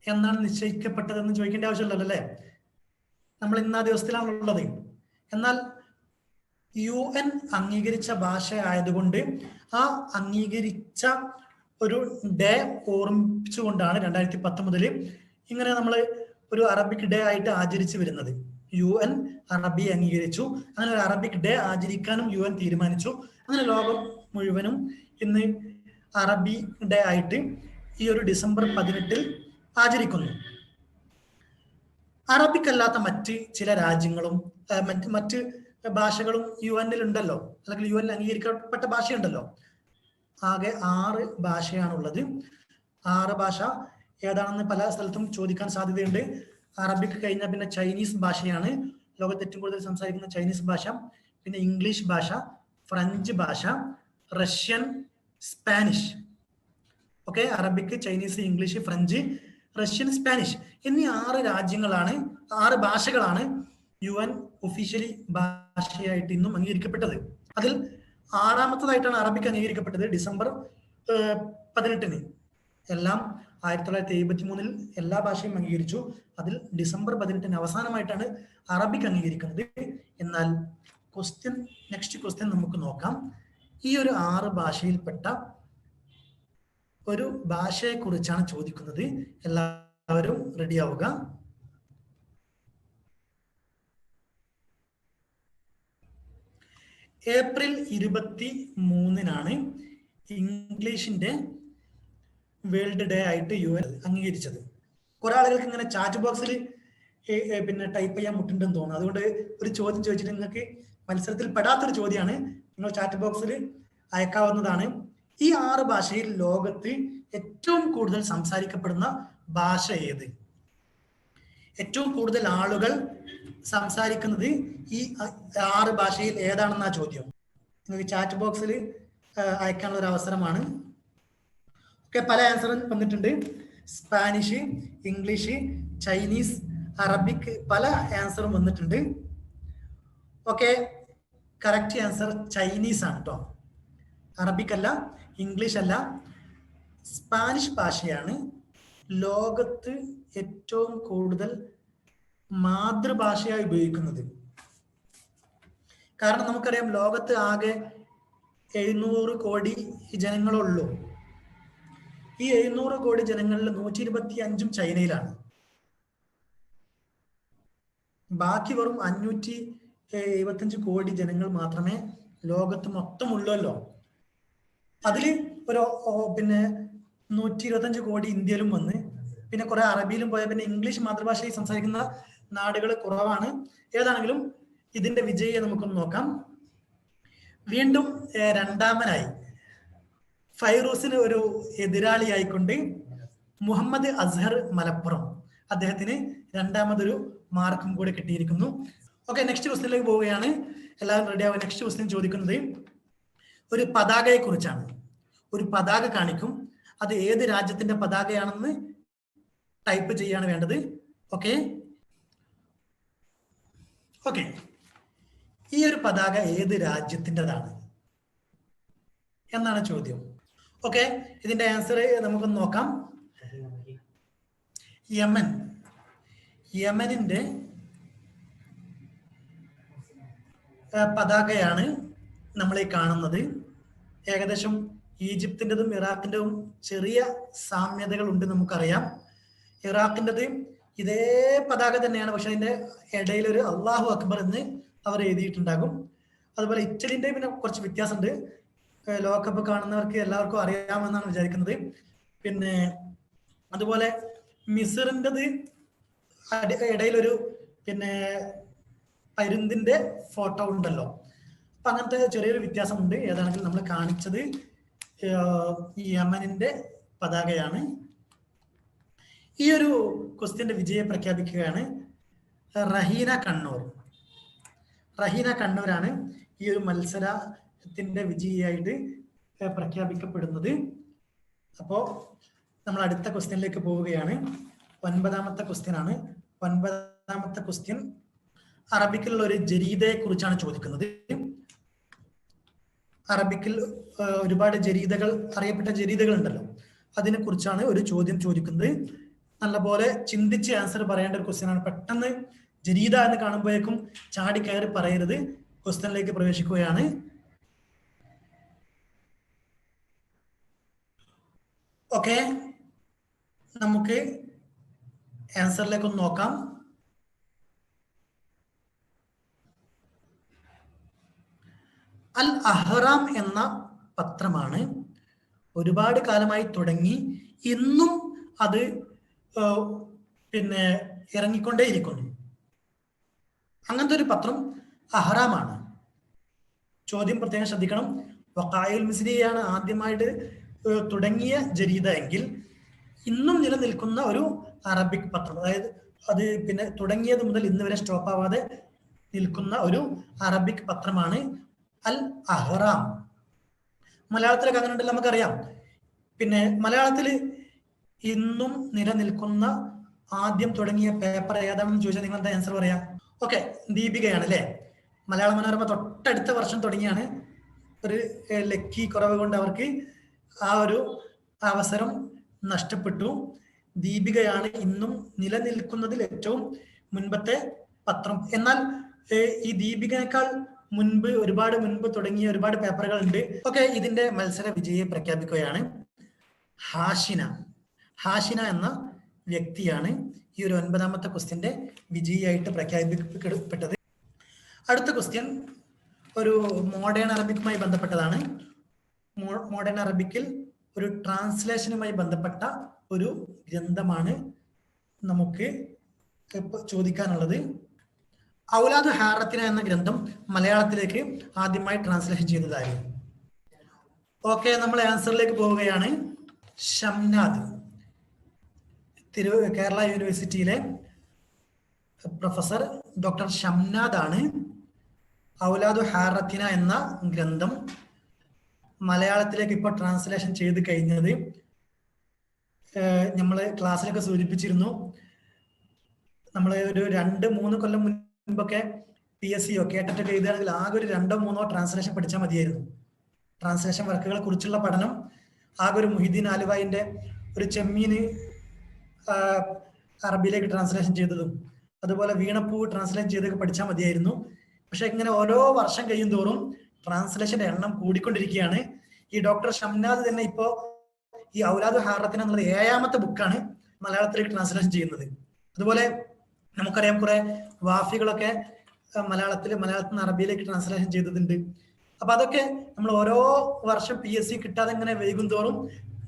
എന്നാണ് നിശ്ചയിക്കപ്പെട്ടതെന്ന് ചോദിക്കേണ്ട ആവശ്യമില്ലല്ലോ അല്ലേ? നമ്മൾ ഇന്ന് ആ ദിവസത്തിലാണുള്ളത്. എന്നാൽ UN അംഗീകരിച്ച ഭാഷ ആയതുകൊണ്ട് ആ അംഗീകരിച്ച ഒരു ഡേ ഓർമ്മിച്ചുകൊണ്ടാണ് 2019 ഇങ്ങനെ നമ്മൾ ഒരു അറബിക് ഡേ ആയിട്ട് ആചരിച്ചു വരുന്നത്. UN അറബി അംഗീകരിച്ചു, അങ്ങനെ ഒരു അറബിക് ഡേ ആചരിക്കാനും UN തീരുമാനിച്ചു. അങ്ങനെ ലോകം മുഴുവനും ഇന്ന് അറബി ഡേ ആയിട്ട് ഈ ഒരു ഡിസംബർ 18 ആചരിക്കുന്നു. അറബിക് അല്ലാത്ത മറ്റ് ചില രാജ്യങ്ങളും മറ്റ് ഭാഷകളും UN ഉണ്ടല്ലോ, അല്ലെങ്കിൽ UN അംഗീകരിക്കപ്പെട്ട ഭാഷയുണ്ടല്ലോ. ആകെ 6 ഭാഷയാണുള്ളത്. 6 ഭാഷ ഏതാണെന്ന് പല സ്ഥലത്തും ചോദിക്കാൻ സാധ്യതയുണ്ട്. അറബിക് കഴിഞ്ഞാൽ പിന്നെ ചൈനീസ് ഭാഷയാണ് ലോകത്ത് ഏറ്റവും കൂടുതൽ സംസാരിക്കുന്ന ചൈനീസ് ഭാഷ. പിന്നെ ഇംഗ്ലീഷ് ഭാഷ, ഫ്രഞ്ച് ഭാഷ, Russian, Spanish. Okay, Arabic, Chinese, English, French, Russian, Spanish എന്നീ 6 ഭാഷകളാണ് UN ഒഫീഷ്യലി ഭാഷയായിട്ട് ഇന്നും അംഗീകരിക്കപ്പെട്ടത്. അതിൽ 6ാമത്തതായിട്ടാണ് അറബിക് അംഗീകരിക്കപ്പെട്ടത് ഡിസംബർ 18. എല്ലാം 1973 എല്ലാ ഭാഷയും അംഗീകരിച്ചു. അതിൽ ഡിസംബർ 18 അവസാനമായിട്ടാണ് അറബിക് അംഗീകരിക്കുന്നത്. എന്നാൽ നെക്സ്റ്റ് ക്വസ്റ്റ്യൻ നമുക്ക് നോക്കാം. ഈ ഒരു 6 ഭാഷയിൽപ്പെട്ട ഒരു ഭാഷയെ കുറിച്ചാണ് ചോദിക്കുന്നത്. എല്ലാവരും റെഡി ആവുക. ഏപ്രിൽ 23 ഇംഗ്ലീഷിന്റെ വേൾഡ് ഡേ ആയിട്ട് UN അംഗീകരിച്ചത്. കുറെ ആളുകൾക്ക് ഇങ്ങനെ ചാറ്റ് ബോക്സിൽ ടൈപ്പ് ചെയ്യാൻ മുട്ടുണ്ടെന്ന് തോന്നുന്നു. അതുകൊണ്ട് ഒരു ചോദ്യം ചോദിച്ചിട്ട് നിങ്ങൾക്ക് മത്സരത്തിൽ പെടാത്തൊരു ചോദ്യമാണ്, നിങ്ങൾ ചാറ്റ് ബോക്സിൽ അയക്കാവുന്നതാണ്. ഈ 6 ഭാഷയിൽ ലോകത്ത് ഏറ്റവും കൂടുതൽ സംസാരിക്കപ്പെടുന്ന ഭാഷ ഏത്? ഏറ്റവും കൂടുതൽ ആളുകൾ സംസാരിക്കുന്നത് ഈ 6 ഭാഷയിൽ ഏതാണെന്നാ ചോദ്യം. നിങ്ങൾക്ക് ചാറ്റ് ബോക്സിൽ അയക്കാനുള്ള ഒരു അവസരമാണ്. ഓക്കെ, പല ആൻസറും വന്നിട്ടുണ്ട്. സ്പാനിഷ്, ഇംഗ്ലീഷ്, ചൈനീസ്, അറബിക്, പല ആൻസറും വന്നിട്ടുണ്ട്. ഓക്കെ, കറക്റ്റ് ആൻസർ ചൈനീസ് ആണ് കേട്ടോ. അറബിക് അല്ല, ഇംഗ്ലീഷ് അല്ല, സ്പാനിഷ് ഭാഷയാണ് ലോകത്ത് ഏറ്റവും കൂടുതൽ മാതൃഭാഷയായി ഉപയോഗിക്കുന്നത്. കാരണം നമുക്കറിയാം ലോകത്ത് ആകെ 700 കോടി ജനങ്ങളുള്ളൂ. ഈ 700 കോടി ജനങ്ങളിൽ 125 ചൈനയിലാണ്. ബാക്കി വെറും 575 കോടി ജനങ്ങൾ മാത്രമേ ലോകത്ത് മൊത്തം ഉള്ളല്ലോ. അതിൽ ഒരു 125 കോടി ഇന്ത്യയിലും വന്ന് പിന്നെ കുറെ അറബിയിലും പോയ പിന്നെ ഇംഗ്ലീഷ് മാതൃഭാഷയിൽ സംസാരിക്കുന്ന നാടുകൾ കുറവാണ്. ഏതാണെങ്കിലും ഇതിന്റെ വിജയിയെ നമുക്കൊന്ന് നോക്കാം. വീണ്ടും രണ്ടാമനായി ഫൈറൂസിന് ഒരു എതിരാളിയായിക്കൊണ്ട് മുഹമ്മദ് അസ്ഹർ മലപ്പുറം, അദ്ദേഹത്തിന് രണ്ടാമതൊരു മാർക്കും കൂടെ കിട്ടിയിരിക്കുന്നു. ഓക്കെ, നെക്സ്റ്റ് ക്വസ്റ്റ്യനിലേക്ക് പോവുകയാണ്. എല്ലാവരും റെഡി ആവുക. നെക്സ്റ്റ് ക്വസ്റ്റ്യൻ ചോദിക്കുന്നത് ഒരു പതാകയെ കുറിച്ചാണ്. ഒരു പതാക കാണിക്കും, അത് ഏത് രാജ്യത്തിന്റെ പതാകയാണെന്ന് ടൈപ്പ് ചെയ്യാണ് വേണ്ടത്. ഓക്കെ ഓക്കെ ഈ ഒരു പതാക ഏത് രാജ്യത്തിൻ്റെതാണ് എന്നാണ് ചോദ്യം. ഓക്കെ, ഇതിന്റെ ആൻസർ നമുക്കൊന്ന് നോക്കാം. യമൻ. യമനിന്റെ പതാകയാണ് നമ്മൾ ഈ കാണുന്നത്. ഏകദേശം ഈജിപ്തിൻ്റെതും ഇറാഖിൻ്റെതും ചെറിയ സാമ്യതകൾ ഉണ്ട് നമുക്കറിയാം. ഇറാഖിൻ്റെത് ഇതേ പതാക തന്നെയാണ്, പക്ഷെ അതിന്റെ ഇടയിൽ ഒരു അള്ളാഹു അക്ബർ എന്ന് അവർ എഴുതിയിട്ടുണ്ടാകും. അതുപോലെ ഇറ്റലിന്റെ പിന്നെ കുറച്ച് വ്യത്യാസമുണ്ട്. ലോകകപ്പ് കാണുന്നവർക്ക് എല്ലാവർക്കും അറിയാമെന്നാണ് വിചാരിക്കുന്നത്. പിന്നെ അതുപോലെ മിസറിൻ്റെത് ഇടയിലൊരു പിന്നെ പരുന്തിന്റെ ഫോട്ടോ ഉണ്ടല്ലോ. അപ്പൊ അങ്ങനത്തെ ചെറിയൊരു വ്യത്യാസമുണ്ട്. ഏതാണെങ്കിലും നമ്മൾ കാണിച്ചത് യമനിന്റെ പതാകയാണ്. ഈ ഒരു ക്വസ്റ്റ്യന്റെ വിജയം പ്രഖ്യാപിക്കുകയാണ് റഹീന കണ്ണൂർ. റഹീന കണ്ണൂരാണ് ഈ ഒരു മത്സരത്തിന്റെ വിജയിയായിട്ട് പ്രഖ്യാപിക്കപ്പെടുന്നത്. അപ്പോ നമ്മൾ അടുത്ത ക്വസ്റ്റ്യനിലേക്ക് പോവുകയാണ്. 9ാമത്തെ ക്വസ്റ്റ്യൻ ആണ്. 9ാമത്തെ ക്വസ്റ്റ്യൻ അറബിക്കിലുള്ള ഒരു ജരീദയെ കുറിച്ചാണ് ചോദിക്കുന്നത്. അറബിക്കിൽ ഒരുപാട് ജരീദകൾ, അറിയപ്പെട്ട ജരീദകൾ ഉണ്ടല്ലോ, അതിനെ കുറിച്ചാണ് ഒരു ചോദ്യം ചോദിക്കുന്നത്. നല്ലപോലെ ചിന്തിച്ച് ആൻസർ പറയേണ്ട ഒരു ക്വസ്റ്റ്യൻ ആണ്. പെട്ടെന്ന് ജരീദ എന്ന് കാണുമ്പോഴേക്കും ചാടി കയറി പറയരുത്. ക്വസ്റ്റ്യനിലേക്ക് പ്രവേശിക്കുകയാണ്. ഓക്കെ, നമുക്ക് ആൻസറിലേക്ക് ഒന്ന് നോക്കാം. അൽ അഹ്റാം എന്ന പത്രമാണ് ഒരുപാട് കാലമായി തുടങ്ങി, ഇന്നും അത് പിന്നെ ഇറങ്ങിക്കൊണ്ടേയിരിക്കുന്നു. അങ്ങനത്തെ ഒരു പത്രം അഹ്റാമാണ്. ചോദ്യം പ്രത്യേകം ശ്രദ്ധിക്കണം. വഖായിഉൽ മിസ്രിയാണ് ആദ്യമായിട്ട് തുടങ്ങിയ ജരീദ എങ്കിൽ ഇന്നും നിലനിൽക്കുന്ന ഒരു അറബിക് പത്രം, അതായത് അത് പിന്നെ തുടങ്ങിയത് മുതൽ ഇന്ന് വരെ സ്റ്റോപ്പ് ആവാതെ നിൽക്കുന്ന ഒരു അറബിക് പത്രമാണ് അൽ അഹ്റാം. മലയാളത്തിലൊക്കെ അങ്ങനെ ഉണ്ടല്ലോ, നമുക്കറിയാം. പിന്നെ മലയാളത്തിൽ ഇന്നും നിലനിൽക്കുന്ന ആദ്യം തുടങ്ങിയ പേപ്പർ ഏതാണെന്ന് ചോദിച്ചാൽ നിങ്ങൾ എന്താ ആൻസർ പറയാം? ഓക്കെ, ദീപികയാണ് അല്ലേ. മലയാള മനോരമ തൊട്ടടുത്ത വർഷം തുടങ്ങിയാണ്. ഒരു ലക്കി കുറവ് കൊണ്ട് അവർക്ക് ആ ഒരു അവസരം നഷ്ടപ്പെട്ടു. ദീപികയാണ് ഇന്നും നിലനിൽക്കുന്നതിൽ ഏറ്റവും മുൻപത്തെ പത്രം. എന്നാൽ ഈ ദീപികനേക്കാൾ മുൻപ്, ഒരുപാട് മുൻപ് തുടങ്ങിയ ഒരുപാട് പേപ്പറുകൾ ഉണ്ട്. ഓക്കെ, ഇതിന്റെ മത്സര വിജയിയെ പ്രഖ്യാപിക്കുകയാണ്. ഹാഷിന. ഹാഷിന എന്ന വ്യക്തിയാണ് ഈ ഒരു 9ാമത്തെ ക്വസ്റ്റ്യന്റെ വിജയിയായിട്ട് പ്രഖ്യാപിക്കപ്പെട്ടത്. അടുത്ത ക്വസ്റ്റ്യൻ ഒരു മോഡേൺ അറബിക്കുമായി ബന്ധപ്പെട്ടതാണ്. മോഡേൺ അറബിക്കിൽ ഒരു ട്രാൻസ്ലേഷനുമായി ബന്ധപ്പെട്ട ഒരു ഗ്രന്ഥമാണ് നമുക്ക് ചോദിക്കാനുള്ളത്. ഔലാദു ഹാറത്തിന എന്ന ഗ്രന്ഥം മലയാളത്തിലേക്ക് ആദ്യമായി ട്രാൻസ്ലേഷൻ ചെയ്തതായിരുന്നു? ഓക്കെ, നമ്മൾ ആൻസറിലേക്ക് പോവുകയാണ്. ഷംനാദ്. കേരള യൂണിവേഴ്സിറ്റിയിലെ പ്രൊഫസർ ഡോക്ടർ ഷംനാദ് ആണ് ഔലാദു ഹാറത്തിന എന്ന ഗ്രന്ഥം മലയാളത്തിലേക്ക് ഇപ്പോൾ ട്രാൻസ്ലേഷൻ ചെയ്ത് കഴിഞ്ഞത്. നമ്മൾ ക്ലാസ്സിലൊക്കെ സൂചിപ്പിച്ചിരുന്നു. നമ്മൾ ഒരു 2-3 കൊല്ലം മുൻപൊക്കെ PSC കേട്ടിട്ടൊക്കെ എഴുതുകയാണെങ്കിൽ ആകെ ഒരു 2-3 ട്രാൻസ്ലേഷൻ പഠിച്ചാൽ മതിയായിരുന്നു. ട്രാൻസ്ലേഷൻ വർക്കുകളെ കുറിച്ചുള്ള പഠനം ആകെ ഒരു മുഹിദ്ദീൻ ആലുവായിന്റെ ഒരു ചെമ്മീന് അറബിയിലേക്ക് ട്രാൻസ്ലേഷൻ ചെയ്തതും അതുപോലെ വീണപ്പൂ ട്രാൻസ്ലേറ്റ് ചെയ്തൊക്കെ പഠിച്ചാൽ മതിയായിരുന്നു. പക്ഷെ ഇങ്ങനെ ഓരോ വർഷം കഴിയും തോറും ട്രാൻസ്ലേഷന്റെ എണ്ണം കൂടിക്കൊണ്ടിരിക്കുകയാണ്. ഈ ഡോക്ടർ ഷംനാദ് തന്നെ ഇപ്പോ ഈ ഔലാദു ഹാറത്തിന എന്നുള്ളത് 7ാമത്തെ ബുക്കാണ് മലയാളത്തിലേക്ക് ട്രാൻസ്ലേഷൻ ചെയ്യുന്നത്. അതുപോലെ നമുക്കറിയാം കുറെ വാഫികളൊക്കെ മലയാളത്തിൽ നിന്ന് അറബിയിലേക്ക് ട്രാൻസ്ലേഷൻ ചെയ്തിട്ടുണ്ട്. അപ്പൊ അതൊക്കെ നമ്മൾ ഓരോ വർഷം PSC കിട്ടാതെ ഇങ്ങനെ വൈകും തോറും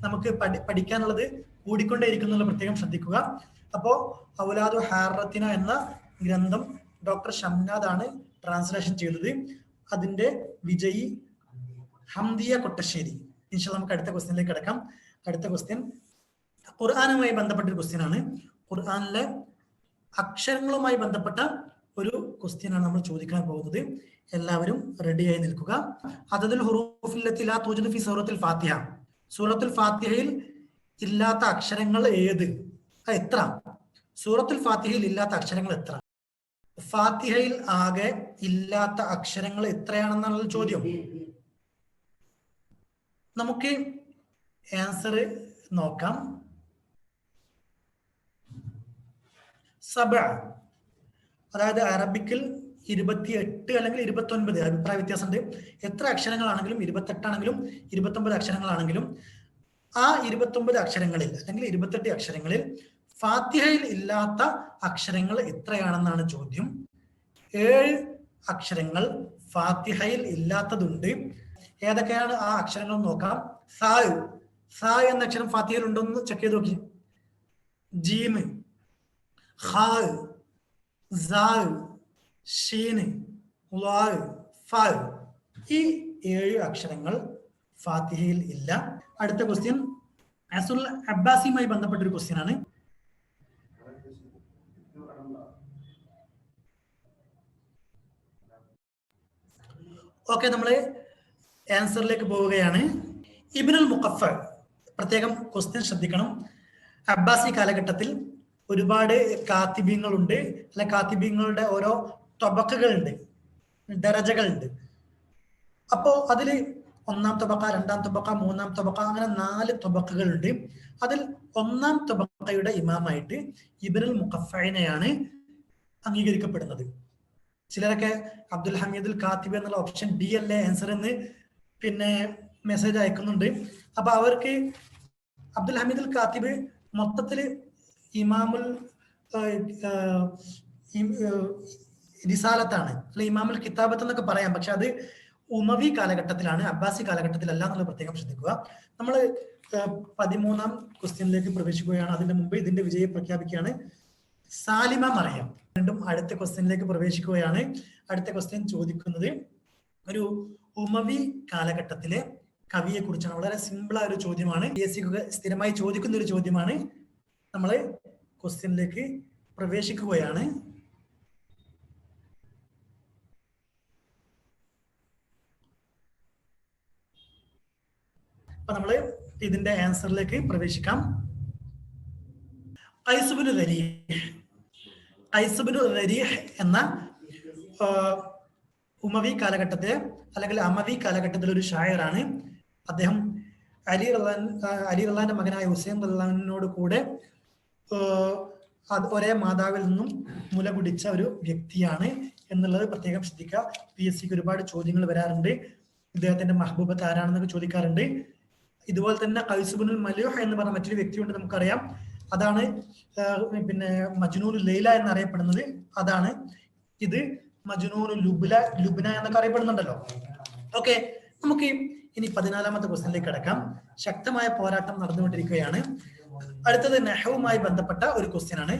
നമുക്ക് പഠിക്കാനുള്ളത് കൂടിക്കൊണ്ടേയിരിക്കുന്നുള്ള പ്രത്യേകം ശ്രദ്ധിക്കുക. അപ്പോ ഔലാദു ഹാറത്തിന എന്ന ഗ്രന്ഥം ഡോക്ടർ ഷംനാദ് ആണ് ട്രാൻസ്ലേഷൻ ചെയ്തത്. അതിന്റെ വിജയി ഹംദിയ കൊട്ടശ്ശേരി. ഇൻഷാല്ലാ നമുക്ക് അടുത്ത ക്വസ്റ്റ്യനിലേക്ക് കിടക്കാം. അടുത്ത ക്വസ്റ്റ്യൻ ഖുർആനുമായി ബന്ധപ്പെട്ട ഒരു ക്വസ്റ്റ്യൻ ആണ്. ഖുർആനിലെ അക്ഷരങ്ങളുമായി ബന്ധപ്പെട്ട ഒരു ക്വസ്റ്റ്യൻ ആണ് നമ്മൾ ചോദിക്കാൻ പോകുന്നത്. എല്ലാവരും റെഡിയായി നിൽക്കുക. അദദുൽ ഹുറൂഫില്ലത്തി ലാ തൂജദു ഫീ സൂറത്തുൽ ഫാത്തിഹ. സൂറത്തുൽ ഫാത്തിഹയിൽ ഇല്ലാത്ത അക്ഷരങ്ങൾ ഏത്? എത്ര? സൂറത്തുൽ ഫാത്തിഹയിൽ ഇല്ലാത്ത അക്ഷരങ്ങൾ എത്ര? ഫാത്തിഹയിൽ ആകെ ഇല്ലാത്ത അക്ഷരങ്ങൾ എത്രയാണെന്നുള്ള ചോദ്യം. നമുക്ക് ആൻസർ നോക്കാം. 7, അതായത് അറബിക്കിൽ 28 അല്ലെങ്കിൽ 29, അഭിപ്രായ വ്യത്യാസമുണ്ട്. എത്ര അക്ഷരങ്ങളാണെങ്കിലും 28 ആണെങ്കിലും 29 അക്ഷരങ്ങളാണെങ്കിലും ആ 29 അക്ഷരങ്ങളിൽ അല്ലെങ്കിൽ 28 അക്ഷരങ്ങളിൽ ഫാത്തിഹയിൽ ഇല്ലാത്ത അക്ഷരങ്ങൾ എത്രയാണെന്നാണ് ചോദ്യം. 7 അക്ഷരങ്ങൾ ഫാത്തിഹയിൽ ഇല്ലാത്തതുണ്ട്. ഏതൊക്കെയാണ് ആ അക്ഷരങ്ങൾ നോക്കാം. സാ എന്ന അക്ഷരം ഫാത്തിഹയിൽ ഉണ്ടോ എന്ന് ചെക്ക് ചെയ്ത് നോക്കി. ജീം, ഖാ, സാ, ഷീൻ, ളാ, ഫാ. ഈ 7 അക്ഷരങ്ങൾ ഫാത്തിഹയിൽ ഇല്ല. അടുത്ത ക്വസ്റ്റ്യൻ അസുൽ അബ്ബാസിയുമായി ബന്ധപ്പെട്ട ഒരു ക്വസ്റ്റ്യൻ ആണ്. ഓക്കെ, നമ്മള് ആൻസറിലേക്ക് പോവുകയാണ്. ഇബ്നുൽ മുഖഫർ. പ്രത്യേകം ക്വസ്റ്റ്യൻ ശ്രദ്ധിക്കണം. അബ്ബാസി കാലഘട്ടത്തിൽ ഒരുപാട് കാത്തിബീങ്ങളുണ്ട്, അല്ലെ കാത്തിബീങ്ങളുടെ ഓരോ തൊബക്കകളുണ്ട്, ദരജകളുണ്ട്. അപ്പോ അതില് 1ാം തൊബക്ക, 2ാം തൊബക്ക, 3ാം തൊബക്ക, അങ്ങനെ 4 തൊബക്കകളുണ്ട്. അതിൽ 1ാം തൊബക്കയുടെ ഇമാമായിട്ട് ഇബ്നുൽ മുഖഫഇനെയാണ് അംഗീകരിക്കപ്പെടുന്നത്. ചിലരൊക്കെ അബ്ദുൽ ഹമീദുൽ കാത്തിബ് എന്നുള്ള ഓപ്ഷൻ ഡി അല്ലേ ആൻസർ എന്ന് പിന്നെ മെസ്സേജ് അയക്കുന്നുണ്ട്. അപ്പൊ അവർക്ക് അബ്ദുൽ ഹമീദുൽ കാത്തിബ് മൊത്തത്തില് ഇമാമുൽ റിസാലത്താണ്, അല്ലെ ഇമാമുൽ കിതാബത്ത് എന്നൊക്കെ പറയാം. പക്ഷെ അത് ഉമവി കാലഘട്ടത്തിലാണ്, അബ്ബാസി കാലഘട്ടത്തിലല്ല എന്നുള്ള പ്രത്യേകം ശ്രദ്ധിക്കുക. നമ്മൾ 13ാം ക്വസ്റ്റ്യനിലേക്ക് പ്രവേശിക്കുകയാണ്. അതിന്റെ മുമ്പ് ഇതിന്റെ വിജയം പ്രഖ്യാപിക്കുകയാണ്. സാലിമ മറിയം. വീണ്ടും അടുത്ത ക്വസ്റ്റ്യനിലേക്ക് പ്രവേശിക്കുകയാണ്. അടുത്ത ക്വസ്റ്റ്യൻ ചോദിക്കുന്നത് ഒരു ഉമവി കാലഘട്ടത്തിലെ കവിയെ കുറിച്ചാണ്. വളരെ സിമ്പിൾ ആയ ഒരു ചോദ്യമാണ്. PSC സ്ഥിരമായി ചോദിക്കുന്ന ഒരു ചോദ്യമാണ്. നമ്മൾ ക്വസ്റ്റ്യനിലേക്ക് പ്രവേശിക്കുകയാണ്. അപ്പൊ നമ്മള് ഇതിന്റെ ആൻസറിലേക്ക് പ്രവേശിക്കാം. ഖൈസ് ഇബ്നു റരീഹ് എന്ന ഉമവി കാലഘട്ടത്തിലെ അല്ലെങ്കിൽ അമവി കാലഘട്ടത്തിലെ ഒരു ഷായറാണ്. അദ്ദേഹം അലി റളിയല്ലാഹുവിന്റെ മകനായ ഹുസൈൻ റളിയല്ലാഹുവിനോട് കൂടെ ഒരേ മാതാവിൽ നിന്നും മുല കുടിച്ച ഒരു വ്യക്തിയാണ് എന്നുള്ളത് പ്രത്യേകം ശ്രദ്ധിക്കുക. PSCക്ക് ഒരുപാട് ചോദ്യങ്ങൾ വരാറുണ്ട്. ഇദ്ദേഹത്തിന്റെ മഹബൂബത്ത് ആരാണെന്നൊക്കെ ചോദിക്കാറുണ്ട്. ഇതുപോലെ തന്നെ ഖൈസ് ഇബ്നുൽ മലൂഹ് എന്ന് പറഞ്ഞ മറ്റൊരു വ്യക്തിയുണ്ട്, നമുക്കറിയാം. അതാണ് പിന്നെ മജ്നൂനുൽ ലൈല എന്നറിയപ്പെടുന്നത്. അതാണ് ഇത് മജ്നൂനുൽ ലുബ്ന എന്നൊക്കെ അറിയപ്പെടുന്നുണ്ടല്ലോ. ഓക്കെ, നമുക്ക് ഇനി 14ാമത്തെ ക്വസ്റ്റ്യനിലേക്ക് കിടക്കാം. ശക്തമായ പോരാട്ടം നടന്നുകൊണ്ടിരിക്കുകയാണ്. അടുത്തത് നഹ്വുമായി ബന്ധപ്പെട്ട ഒരു ക്വസ്റ്റ്യൻ ആണ്.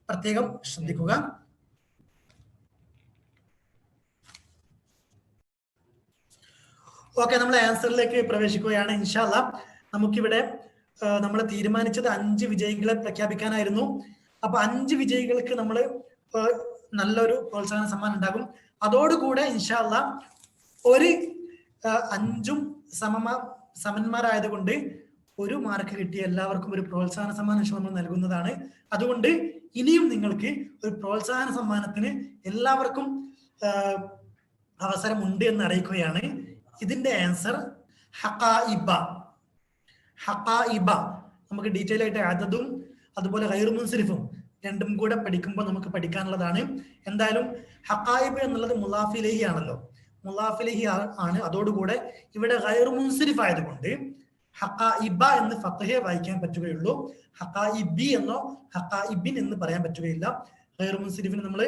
പ്രത്യേകം ശ്രദ്ധിക്കുക. ഓക്കെ, നമ്മൾ ആൻസറിലേക്ക് പ്രവേശിക്കുകയാണ്. ഇൻഷാ അല്ലാ നമുക്കിവിടെ നമ്മൾ തീരുമാനിച്ചത് 5 വിജയികളെ പ്രഖ്യാപിക്കാനായിരുന്നു. അപ്പൊ 5 വിജയികൾക്ക് നമ്മൾ നല്ലൊരു പ്രോത്സാഹന സമ്മാനം ഉണ്ടാകും. അതോടുകൂടെ ഇൻഷാ അല്ലാ ഒരു 5ഉം സമന്മാരായതുകൊണ്ട് 1 മാർക്ക് കിട്ടിയ എല്ലാവർക്കും ഒരു പ്രോത്സാഹന സമ്മാനം നമ്മൾ നൽകുന്നതാണ്. അതുകൊണ്ട് ഇനിയും നിങ്ങൾക്ക് ഒരു പ്രോത്സാഹന സമ്മാനത്തിന് എല്ലാവർക്കും അവസരമുണ്ട് എന്ന് അറിയിക്കുകയാണ്. ഇതിന്റെ ആൻസർ ഹഖായിബ. നമുക്ക് ഡീറ്റെയിൽ ആയിട്ട് അദദും അതുപോലെ ഗൈറു മുൻസരിഫും രണ്ടും കൂടെ പഠിക്കുമ്പോൾ നമുക്ക് പഠിക്കാനുള്ളതാണ്. എന്തായാലും ഹഖായിബ് എന്നുള്ളത് മുലാഫിലേഹി ആണല്ലോ, മുലാഫിലേഹി ആണ്. അതോടുകൂടെ ഇവിടെ ഗൈറു മുൻസരിഫ് ആയതുകൊണ്ട് ഹഖായിബ എന്ന് ഫത്ഹയെ വായിക്കാൻ പറ്റുകയുള്ളൂ. ഹഖായിബി എന്നോ ഹഖായിബിൻ എന്ന് പറയാൻ പറ്റുകയില്ല. ഗൈറു മുൻസരിഫിന് നമ്മൾ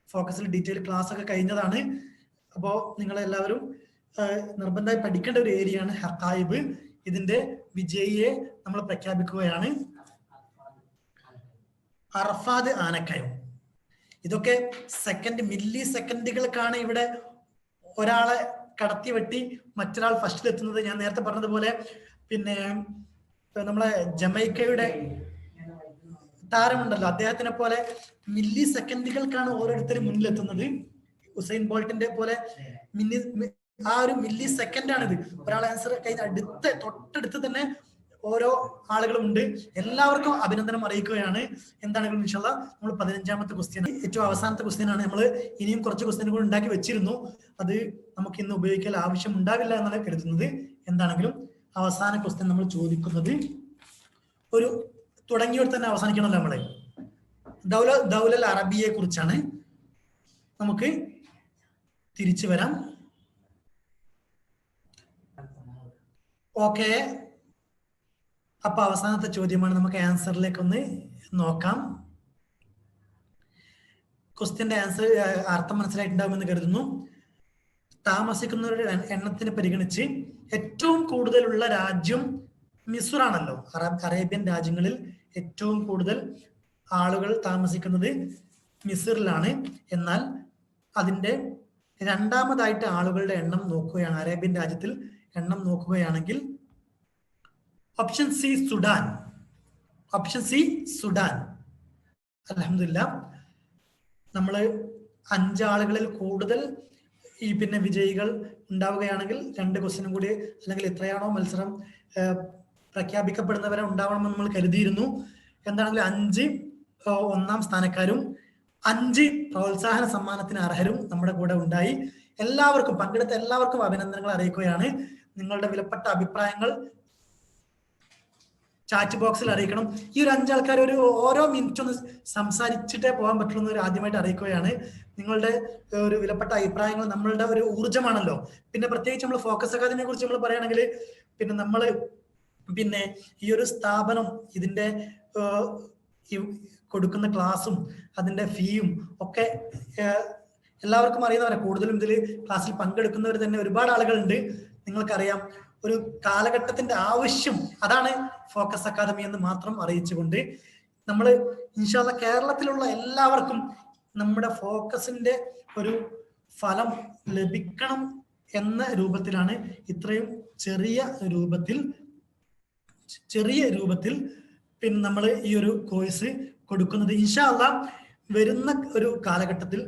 ഫോക്കസിൽ ഡീറ്റെയിൽ ക്ലാസ് ഒക്കെ കഴിഞ്ഞതാണ്. അപ്പോ നിങ്ങളെല്ലാവരും നിർബന്ധമായി പഠിക്കേണ്ട ഒരു ഏരിയയാണ് ഹഖായിബ്. ഇതിന്റെ വിജയിയെ നമ്മൾ പ്രഖ്യാപിക്കുകയാണ്. അർഫാദ് ആനക്കയം. ഇതൊക്കെ മില്ലി സെക്കൻഡുകൾക്കാണ് ഇവിടെ ഒരാളെ കടത്തി വെട്ടി മറ്റൊരാൾ ഫസ്റ്റിൽ എത്തുന്നത്. ഞാൻ നേരത്തെ പറഞ്ഞതുപോലെ പിന്നെ നമ്മളെ ജമൈക്കയുടെ താരമുണ്ടല്ലോ, അദ്ദേഹത്തിനെ പോലെ മില്ലി സെക്കൻഡുകൾക്കാണ് ഓരോരുത്തരും മുന്നിലെത്തുന്നത്. ഉസൈൻ ബോൾട്ടിന്റെ പോലെ ആ ഒരു മില്ലി സെക്കൻഡാണിത്. ഒരാൾ ആൻസർ കഴിഞ്ഞ തൊട്ടടുത്ത് തന്നെ ഓരോ ആളുകളും ഉണ്ട്. എല്ലാവർക്കും അഭിനന്ദനം അറിയിക്കുകയാണ്. എന്താണെങ്കിലും ഇൻഷാ അല്ലാഹ് നമ്മൾ 15ാമത്തെ ക്വസ്റ്റ്യൻ, ഏറ്റവും അവസാനത്തെ ക്വസ്റ്റ്യൻ ആണ്. നമ്മൾ ഇനിയും കുറച്ച് ക്വസ്റ്റ്യൻ കൂടി ഉണ്ടാക്കി വെച്ചിരുന്നു, അത് നമുക്ക് ഇന്ന് ഉപയോഗിക്കാൻ ആവശ്യം ഉണ്ടാവില്ല എന്നാണ് കരുതുന്നത്. എന്താണെങ്കിലും അവസാന ക്വസ്റ്റ്യൻ നമ്മൾ ചോദിക്കുന്നത് ഒരു തുടങ്ങിയോട് തന്നെ അവസാനിക്കണമല്ലോ. നമ്മള് ദൗലൽ അറബിയെ കുറിച്ചാണ്. നമുക്ക് തിരിച്ചു വരാം. ഓക്കെ, അപ്പൊ അവസാനത്തെ ചോദ്യമാണ്. നമുക്ക് ആൻസറിലേക്ക് ഒന്ന് നോക്കാം. ക്വസ്റ്റ്യന്റെ ആൻസർ അർത്ഥം മനസ്സിലായിട്ടുണ്ടാവുമെന്ന് കരുതുന്നു. താമസിക്കുന്നവരുടെ എണ്ണത്തിനെ പരിഗണിച്ച് ഏറ്റവും കൂടുതലുള്ള രാജ്യം മിസ്റാണല്ലോ. അറേബ്യൻ രാജ്യങ്ങളിൽ ഏറ്റവും കൂടുതൽ ആളുകൾ താമസിക്കുന്നത് മിസ്റിലാണ്. എന്നാൽ അതിന്റെ രണ്ടാമതായിട്ട് ആളുകളുടെ എണ്ണം നോക്കുകയാണ്, അറേബ്യൻ രാജ്യത്തിൽ എണ്ണം നോക്കുകയാണെങ്കിൽ ഓപ്ഷൻ സി സുഡാൻ. അൽഹംദുലില്ലാ, നമ്മൾ 5 ആളുകളിൽ കൂടുതൽ ഈ പിന്നെ വിജയികൾ ഉണ്ടാവുകയാണെങ്കിൽ 2 ക്വസ്റ്റ്യനും കൂടി, അല്ലെങ്കിൽ എത്രയാണോ മത്സരം പ്രഖ്യാപിക്കപ്പെടുന്നവരെ ഉണ്ടാവണമെന്ന് നമ്മൾ കരുതിയിരുന്നു. എന്താണെങ്കിലും 5 ഒന്നാം സ്ഥാനക്കാരും 5 പ്രോത്സാഹന സമ്മാനത്തിന് അർഹരും നമ്മുടെ കൂടെ ഉണ്ടായി. എല്ലാവർക്കും, പങ്കെടുത്ത എല്ലാവർക്കും അഭിനന്ദനങ്ങൾ അറിയിക്കുകയാണ്. നിങ്ങളുടെ വിലപ്പെട്ട അഭിപ്രായങ്ങൾ ചാറ്റ് ബോക്സിൽ അറിയിക്കണം. ഈ ഒരു 5 ആൾക്കാർ ഓരോ മിനിറ്റ് ഒന്ന് സംസാരിച്ചിട്ടേ പോകാൻ പറ്റുള്ളൂ എന്ന് ആദ്യമായിട്ട് അറിയിക്കുകയാണ്. നിങ്ങളുടെ ഒരു വിലപ്പെട്ട അഭിപ്രായങ്ങൾ നമ്മളുടെ ഒരു ഊർജ്ജമാണല്ലോ. പിന്നെ പ്രത്യേകിച്ച് നമ്മൾ ഫോക്കസ് അക്കാദമിയെ കുറിച്ച് നമ്മൾ പറയുകയാണെങ്കിൽ പിന്നെ നമ്മൾ ഈ ഒരു സ്ഥാപനം, ഇതിന്റെ കൊടുക്കുന്ന ക്ലാസ്സും അതിന്റെ ഫീയും ഒക്കെ എല്ലാവർക്കും അറിയുന്നവരെ, കൂടുതലും ഇതിൽ ക്ലാസ്സിൽ പങ്കെടുക്കുന്നവർ തന്നെ ഒരുപാട് ആളുകളുണ്ട്. നിങ്ങൾക്കറിയാം, ഒരു കാലഘട്ടത്തിന്റെ ആവശ്യം അതാണ് ഫോക്കസ് അക്കാദമി എന്ന് മാത്രം അറിയിച്ചുകൊണ്ട് നമ്മൾ ഇൻഷാ അല്ലാഹ് കേരളത്തിലുള്ള എല്ലാവർക്കും നമ്മുടെ ഫോക്കസിന്റെ ഒരു ഫലം ലഭിക്കണം എന്ന രൂപത്തിലാണ് ഇത്രയും ചെറിയ രൂപത്തിൽ പിന്നെ നമ്മൾ ഈ ഒരു കോഴ്സ് കൊടുക്കുന്നത്. ഇൻഷാ അല്ലാഹ് വരുന്ന ഒരു കാലഘട്ടത്തിൽ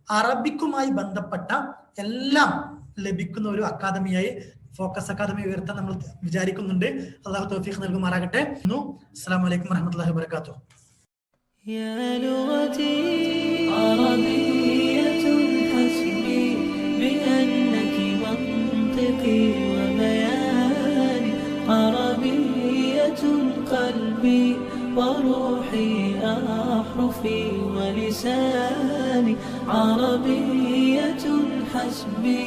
അറബിക്കുമായി ബന്ധപ്പെട്ട എല്ലാം ലഭിക്കുന്ന ഒരു അക്കാദമിയായി ഫോക്കസ് അക്കാദമി ഉയർത്താൻ നമ്മൾ വിചാരിക്കുന്നുണ്ട്. അല്ലാഹു തൗഫീഖ് നൽകുമാറാകട്ടെ. അസ്സലാമു അലൈക്കും വറഹ്മത്തുള്ളാഹി വബറകാതുഹു. يا لغتي عربية حسبي بأنك منطقي وبياني عربية قلبي وروحي أحرفي ولساني عربية حسبي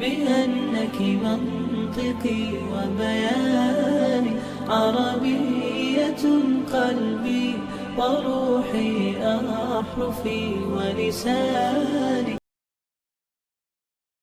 بأنك منطقي وبياني عربية قلبي وروحي أحرفي ولساني